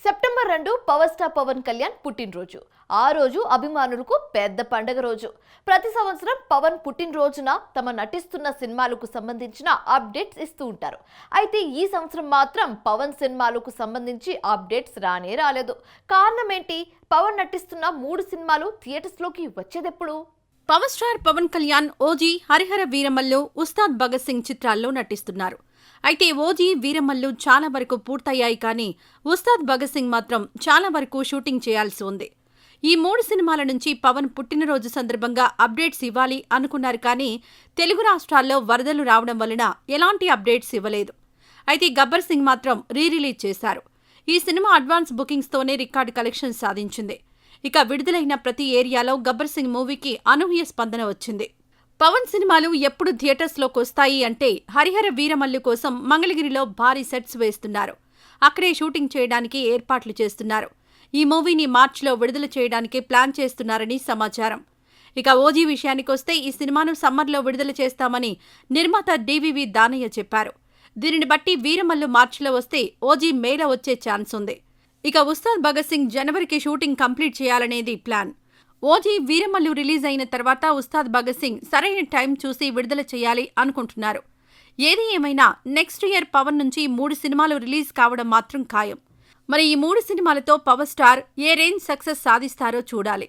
September 2 power star Pawan Kalyan పుట్టినరోజు. ఆ రోజు అభిమానులకు పెద్ద పండగ రోజు. ప్రతి సంవత్సరం పవన్ పుట్టినరోజున తమ నటిస్తున్న సినిమాలకు సంబంధించిన అప్డేట్స్ ఇస్తూ ఉంటారు. అయితే ఈ సంవత్సరం మాత్రం పవన్ సినిమాలకు సంబంధించి అప్డేట్స్ రానే రాలేదు. కారణం ఏంటి? పవన్ నటిస్తున్న 3 సినిమాలు థియేటర్స్ లోకి వచ్చేదెప్పుడు? Power star Pawan Kalyan OG, Harihara Veeramallu, Ustaad Bhagat Singh చిత్రాల్లో నటిస్తున్నారు. అయితే ఓజీ, వీరమల్లు చాలా వరకు పూర్తయ్యాయి, కానీ ఉస్తాద్ భగత్ సింగ్ మాత్రం చాలా వరకు షూటింగ్ చేయాల్సి ఉంది. ఈ 3 సినిమాల నుంచి పవన్ పుట్టినరోజు సందర్భంగా అప్డేట్స్ ఇవ్వాలి అనుకున్నారు, కానీ తెలుగు రాష్ట్రాల్లో వరదలు రావడం వలన ఎలాంటి అప్డేట్స్ ఇవ్వలేదు. అయితే గబ్బర్ సింగ్ మాత్రం రిలీజ్ చేశారు. ఈ సినిమా అడ్వాన్స్ బుకింగ్స్తోనే రికార్డు కలెక్షన్స్ సాధించింది. ఇక విడుదలైన ప్రతి ఏరియాలో గబ్బర్ సింగ్ మూవీకి అనూహ్య స్పందన వచ్చింది. పవన్ సినిమాలు ఎప్పుడు థియేటర్స్లోకి వస్తాయి అంటే హరిహర వీరమల్లు కోసం మంగళగిరిలో భారీ సెట్స్ వేస్తున్నారు. అక్కడే షూటింగ్ చేయడానికి ఏర్పాట్లు చేస్తున్నారు. ఈ మూవీని మార్చిలో విడుదల చేయడానికి ప్లాన్ చేస్తున్నారని సమాచారం. ఇక ఓజీ విషయానికొస్తే ఈ సినిమాను సమ్మర్లో విడుదల చేస్తామని నిర్మాత డివివి దానయ్య చెప్పారు. దీనిని బట్టి వీరమల్లు మార్చిలో వస్తే ఓజీ మేలో వచ్చే ఛాన్స్ ఉంది. ఇక ఉస్తాద్ భగత్ సింగ్ జనవరికి షూటింగ్ కంప్లీట్ చేయాలనేది ప్లాన్. ఓజీ, వీరమల్లు రిలీజ్ అయిన తర్వాత ఉస్తాద్ భగత్ సింగ్ సరైన టైం చూసి విడుదల చేయాలి అనుకుంటున్నారు. ఏది ఏమైనా నెక్స్ట్ ఇయర్ పవన్ నుంచి 3 సినిమాలు రిలీజ్ కావడం మాత్రం ఖాయం. మరి ఈ 3 సినిమాలతో పవర్ స్టార్ ఏ రేంజ్ సక్సెస్ సాధిస్తారో చూడాలి.